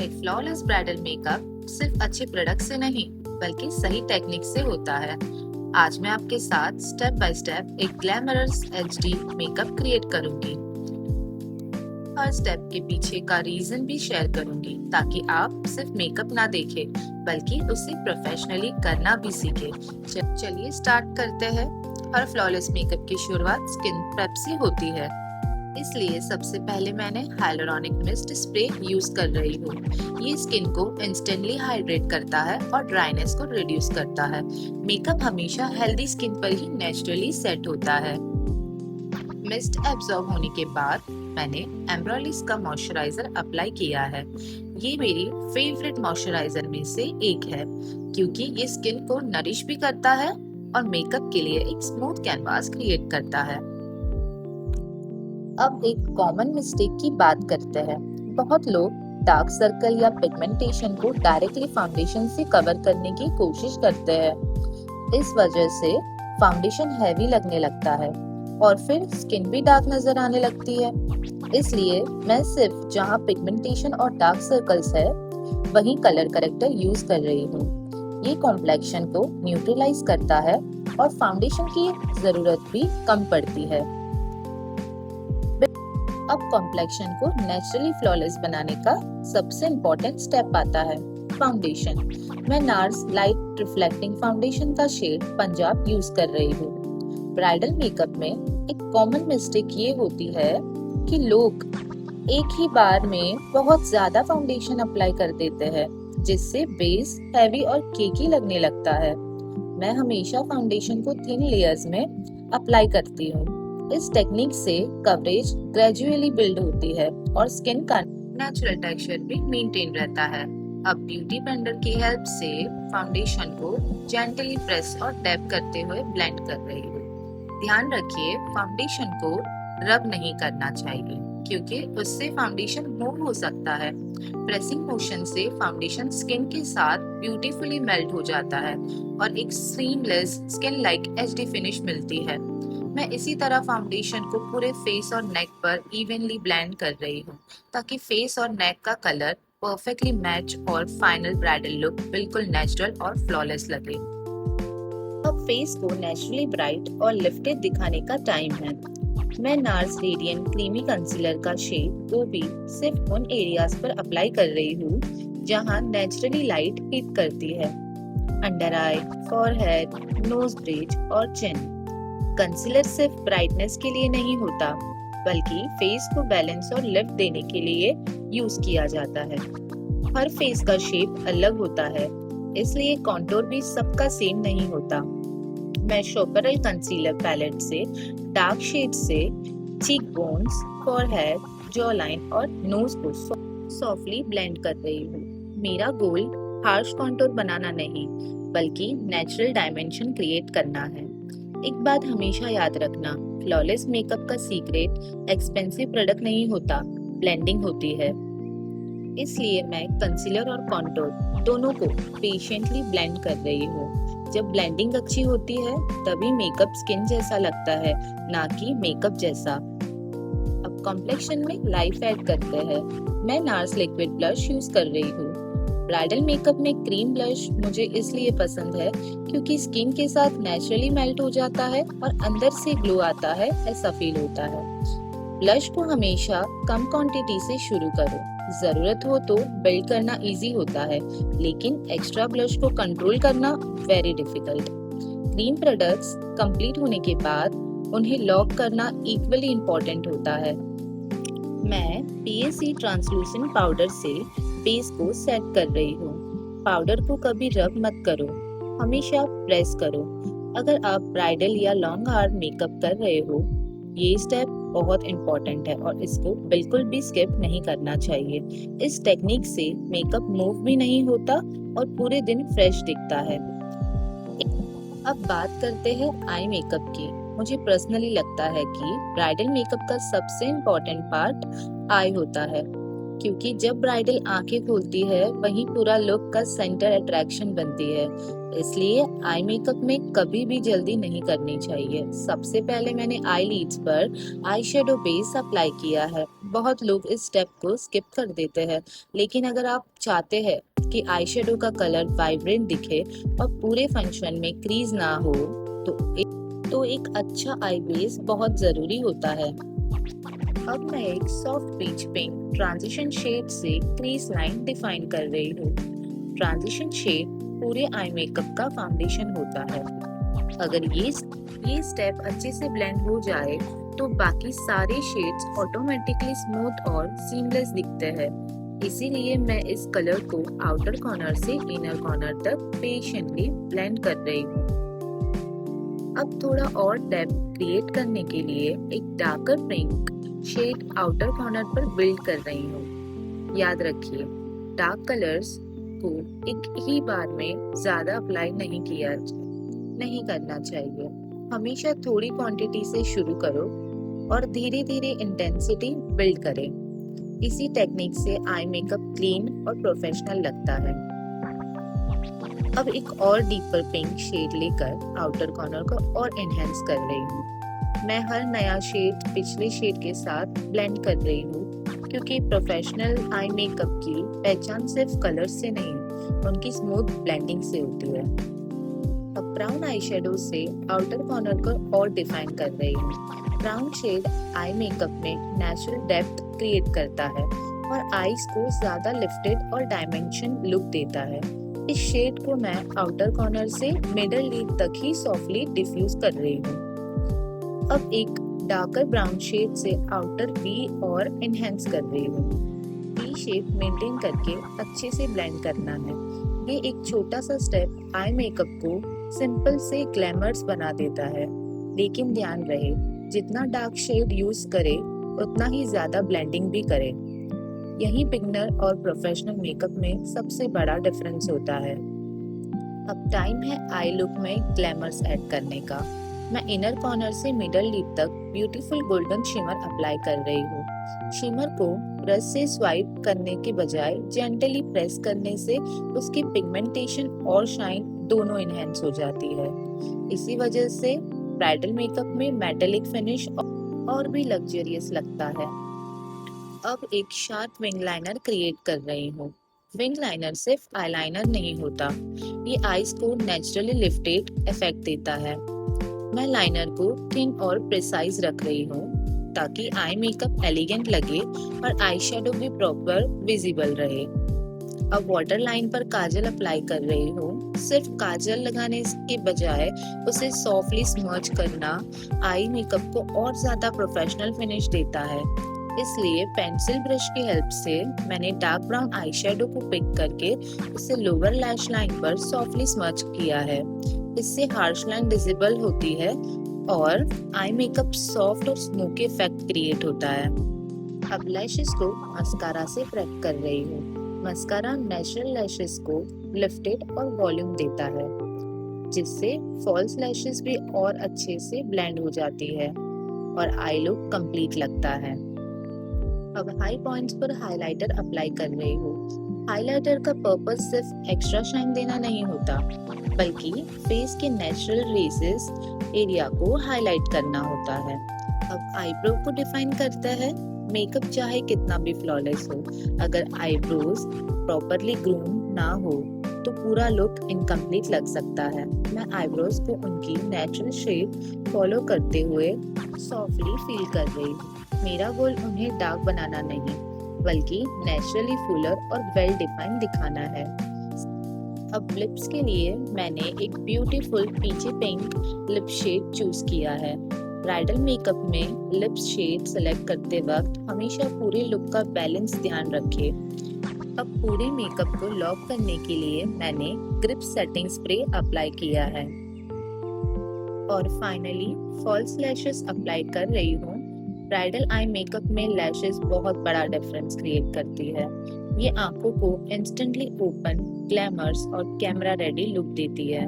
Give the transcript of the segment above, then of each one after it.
एक flawless bridal makeup सिर्फ अच्छे प्रोडक्ट से नहीं बल्कि सही टेक्निक से होता है। आज मैं आपके साथ स्टेप बाय स्टेप एक ग्लैमरस एचडी मेकअप क्रिएट करूंगी। हर स्टेप के पीछे का रीजन भी शेयर करूंगी ताकि आप सिर्फ मेकअप ना देखें बल्कि उसे प्रोफेशनली करना भी सीखें। चलिए स्टार्ट करते हैं। हर फ्लॉलेस मेकअप की शुरुआत स्किन प्रेप से होती है, इसलिए सबसे पहले मैंने हाइलुरोनिक मिस्ट स्प्रे यूज कर रही हूँ। ये स्किन को इंस्टेंटली हाइड्रेट करता है और ड्राइनेस को रिड्यूस करता है। मेकअप हमेशा हेल्दी स्किन पर ही नेचुरली सेट होता है। मिस्ट एब्जॉर्ब होने के बाद मैंने एम्ब्रोलिस का मॉइस्चराइजर अप्लाई किया है। ये मेरी फेवरेट मॉइस्चराइजर में से एक है क्योंकि ये स्किन को नरिश भी करता है और मेकअप के लिए एक स्मूथ कैनवास क्रिएट करता है। अब एक कॉमन मिस्टेक की बात करते हैं। बहुत लोग डार्क सर्कल या पिगमेंटेशन को डायरेक्टली फाउंडेशन से कवर करने की कोशिश करते हैं। इस वजह से फाउंडेशन हैवी लगने लगता है और फिर स्किन भी डार्क नजर आने लगती है। इसलिए मैं सिर्फ जहां पिगमेंटेशन और डार्क सर्कल्स है वहीं कलर करेक्टर यूज कर रही हूँ। ये कॉम्प्लेक्शन को न्यूट्रलाइज करता है और फाउंडेशन की जरूरत भी कम पड़ती है। अब कॉम्प्लेक्शन को नेचुरली फ्लॉलेस बनाने का सबसे इम्पोर्टेंट स्टेप आता है फाउंडेशन। मैं नार्स लाइट रिफ्लेक्टिंग फाउंडेशन का शेड पंजाब यूज कर रही हूँ। ब्राइडल मेकअप में एक कॉमन मिस्टेक ये होती है कि लोग एक ही बार में बहुत ज्यादा फाउंडेशन अप्लाई कर देते हैं जिससे बेस हैवी और केकी लगने लगता है। मैं हमेशा फाउंडेशन को थिन लेयर्स में अप्लाई करती हूँ। इस टेक्निक से कवरेज ग्रेजुअली बिल्ड होती है और स्किन का नेचुरल टेक्सचर भी मेंटेन रहता है। अब ब्यूटी ब्लेंडर की हेल्प से फाउंडेशन को जेंटली प्रेस और टैप करते हुए ब्लेंड कर रही हूँ। ध्यान रखिए, फाउंडेशन को रब नहीं करना चाहिए क्योंकि उससे फाउंडेशन मूव हो सकता है। प्रेसिंग मोशन से फाउंडेशन स्किन के साथ ब्यूटीफुली मेल्ट हो जाता है और एक seamless skin like HD finish मिलती है। मैं इसी तरह फाउंडेशन को पूरे फेस और नेक पर इवनली ब्लेंड कर रही हूँ ताकि फेस और नेक का कलर परफेक्टली मैच और फाइनल ब्राइडल लुक बिल्कुल नेचुरल और फ्लॉलेस लगे। अब फेस को नेचुरली ब्राइट और लिफ्टेड दिखाने का टाइम है। मैं नार्स रेडिएंट क्रीमी कंसीलर का शेड को भी सिर्फ उन एरियाज पर अप्लाई कर रही हूँ जहाँ नेचुरली लाइट हिट करती है। अंडर आई, फॉरहेड, नोज ब्रिज और चिन। कंसीलर सिर्फ ब्राइटनेस के लिए नहीं होता बल्कि फेस को बैलेंस और लिफ्ट देने के लिए यूज किया जाता है। हर फेस का शेप अलग होता है, इसलिए कॉन्टूर भी सबका सेम नहीं होता। मैं शोपरल कंसीलर पैलेट से डार्क शेड से cheek bones, forehead, jaw line और नोज को सॉफ्टली ब्लेंड कर रही हूँ। मेरा गोल हार्श कॉन्टूर बनाना नहीं बल्कि नेचुरल डायमेंशन क्रिएट करना है। एक बात हमेशा याद रखना, फ्लॉलेस मेकअप का सीक्रेट एक्सपेंसिव प्रोडक्ट नहीं होता, ब्लेंडिंग होती है। इसलिए मैं कंसीलर और कॉन्टूर दोनों को पेशेंटली ब्लेंड कर रही हूँ। जब ब्लेंडिंग अच्छी होती है तभी मेकअप स्किन जैसा लगता है, ना कि मेकअप जैसा। अब कॉम्प्लेक्शन में लाइफ ऐड करते हैं। मैं नार्स लिक्विड ब्लश यूज कर रही हूँ। ब्राइडल मेकअप में क्रीम ब्लश मुझे इसलिए पसंद है क्योंकि स्किन के साथ नेचुरली मेल्ट हो जाता है और अंदर से ग्लो आता है, ऐसा फील होता है। ब्लश को हमेशा कम क्वांटिटी से शुरू करो। जरूरत हो तो बिल्ड करना इजी होता है, लेकिन एक्स्ट्रा ब्लश को कंट्रोल करना very difficult. Cream products complete होने के बाद उन्हें लॉक करना इक्वली इम्पोर्टेंट होता है। मैं PAC ट्रांसलूसेंट पाउडर से बेस को सेट कर रही हूँ। पाउडर को कभी रब मत करो, हमेशा प्रेस करो। अगर आप ब्राइडल या लॉन्ग हेयर मेकअप कर रहे हो, ये स्टेप बहुत इम्पोर्टेंट है और इसको बिल्कुल भी स्किप नहीं करना चाहिए। इस टेक्निक से मेकअप मूव भी नहीं होता और पूरे दिन फ्रेश दिखता है। अब बात करते हैं आई मेकअप की। मुझे पर्सनली लगता है कि ब्राइडल मेकअप का सबसे इम्पोर्टेंट पार्ट आई होता है क्योंकि जब ब्राइडल आंखें खोलती है वहीं पूरा लुक का सेंटर अट्रैक्शन बनती है। इसलिए आई मेकअप में कभी भी जल्दी नहीं करनी चाहिए। सबसे पहले मैंने आई लीड्स पर आई शेडो बेस अप्लाई किया है। बहुत लोग इस स्टेप को स्किप कर देते हैं, लेकिन अगर आप चाहते हैं कि आई शेडो का कलर वाइब्रेंट दिखे और पूरे फंक्शन में क्रीज ना हो, तो एक अच्छा आई बेस बहुत जरूरी होता है। अब मैं एक soft peach pink transition shade से क्रीज लाइन डिफाइन कर रही हूँ। ट्रांजिशन शेड पूरे आई मेकअप का फाउंडेशन होता है। अगर ये स्टेप अच्छे से ब्लेंड हो जाए तो बाकी सारे शेड्स ऑटोमेटिकली स्मूथ और सीमलेस दिखते हैं। इसीलिए मैं इस कलर को आउटर कॉर्नर से इनर कॉर्नर तक पेशेंटली ब्लेंड कर रही हूँ। अब थोड़ा और डेप्थ क्रिएट करने के लिए एक darker pink shade outer corner पर बिल्ड कर रही हूँ। याद रखिए, डार्क कलर्स को एक ही बार में ज्यादा अप्लाई नहीं करना चाहिए। हमेशा थोड़ी क्वांटिटी से शुरू करो और धीरे धीरे इंटेंसिटी बिल्ड करें। इसी टेक्निक से आई मेकअप क्लीन और प्रोफेशनल लगता है। अब एक और डीपर पिंक शेड लेकर आउटर कॉर्नर को और एनहेंस कर रही हूँ। मैं हर नया शेड पिछले शेड के साथ ब्लेंड कर रही हूँ, क्योंकि प्रोफेशनल आई मेकअप की पहचान सिर्फ कलर से नहीं, उनकी स्मूथ ब्लेंडिंग से होती है। अब ब्राउन आई शेडो से आउटर कॉर्नर को और डिफाइन कर रही हूँ। ब्राउन शेड आई मेकअप में नेचुरल डेप्थ क्रिएट करता है और आईज को ज्यादा लिफ्टेड और डायमेंशन लुक देता है। इस शेड को मैं आउटर कॉर्नर से मिडल लिड तक ही सॉफ्टली डिफ्यूज कर रही हूँ। अब एक डार्कर ब्राउन शेड से आउटर वी और एनहेंस कर रही हूँ। वी शेप मेंटेन करके अच्छे से ब्लेंड करना है। ये एक छोटा सा स्टेप आई मेकअप को सिंपल से ग्लैमरस बना देता है, लेकिन ध्यान रहे जितना डार्क शेड यूज करे उतना ही ज्यादा ब्लेंडिंग भी करे। यही बिगनर और प्रोफेशनल मेकअप में सबसे बड़ा डिफरेंस होता है। अब टाइम है आई लुक में ग्लैमर्स ऐड करने का। मैं इनर कॉर्नर से मिडल लिड तक ब्यूटीफुल गोल्डन शिमर अप्लाई कर रही हूँ। शिमर को ब्रश से स्वाइप करने के बजाय जेंटली प्रेस करने से उसकी पिगमेंटेशन और शाइन दोनों इनहेंस हो जाती है। इसी वजह से ब्राइडल मेकअप में मेटालिक फिनिश और भी लग्जरियस लगता है। अब एक शार्प विंग लाइनर क्रिएट कर रही हूँ। विंग लाइनर सिर्फ आईलाइनर नहीं होता, ये आईज को नेचुरली लिफ्टेड इफेक्ट देता है। मैं लाइनर को थिन और प्रिसाइज रख रही हूँ ताकि आई मेकअप एलिगेंट लगे और आई शेडो भी प्रॉपर विजिबल रहे। अब वाटर लाइन पर काजल अप्लाई कर रही हूँ। सिर्फ काजल लगाने के बजाय उसे सॉफ्टली स्मर्ज करना आई मेकअप को और ज्यादा प्रोफेशनल फिनिश देता है। इसलिए पेंसिल ब्रश की हेल्प से मैंने डार्क ब्राउन आई शेडो को पिक करके उसे लोअर लैश लाइन पर सॉफ्टली स्मर्ज किया है। इससे हार्श लाइन विजिबल होती है और आई मेकअप सॉफ्ट और स्मोकी इफेक्ट क्रिएट होता है। अब लैशेस को मस्कारा से प्रेप कर रही हूँ। मस्कारा नेचुरल लैशेस को लिफ्टेड और वॉल्यूम देता है, जिससे फॉल्स लैशेस भी और अच्छे से ब्लेंड हो जाती है और आई लुक कंप्लीट लगता है। अब हाई पॉइंट्स पर हाइलाइटर अप्लाई कर रही हूँ। हाइलाइटर का पर्पस सिर्फ एक्स्ट्रा शाइन देना नहीं होता, बल्कि फेस के नेचुरल रेसेस एरिया को हाईलाइट करना होता है। अब आईब्रो को डिफाइन करता है। मेकअप चाहे कितना भी फ्लॉलेस हो, अगर आईब्रोज प्रॉपरली ग्रूम ना हो तो पूरा लुक इनकम्प्लीट लग सकता है। मैं आईब्रोज को उनकी नेचुरल शेप फॉलो करते हुए सॉफ्टली फील कर रही हूँ। मेरा गोल उन्हें डार्क बनाना नहीं, बल्कि नेचुरली फुलर और वेल डिफाइंड दिखाना है। अब लिप्स के लिए मैंने एक beautiful peachy pink lip shade choose किया है। ब्राइडल मेकअप में लिप्स शेड सेलेक्ट करते वक्त हमेशा पूरे लुक का बैलेंस ध्यान रखें। अब पूरे मेकअप को लॉक करने के लिए मैंने ग्रिप सेटिंग स्प्रे अप्लाई किया है और फाइनली फॉल्स लैशेस अप्लाई कर रही हूँ। ब्राइडल आई मेकअप में लैशेस बहुत बड़ा डिफरेंस क्रिएट करती है। ये आंखों को इंस्टेंटली ओपन, ग्लैमर्स और कैमरा रेडी लुक देती है।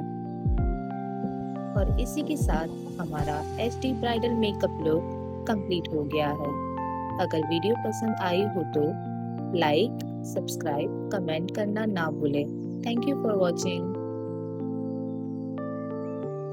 और इसी के साथ हमारा HD bridal makeup look complete हो गया है। अगर वीडियो पसंद आई हो तो लाइक, सब्सक्राइब, कमेंट करना ना भूलें। Thank you for watching.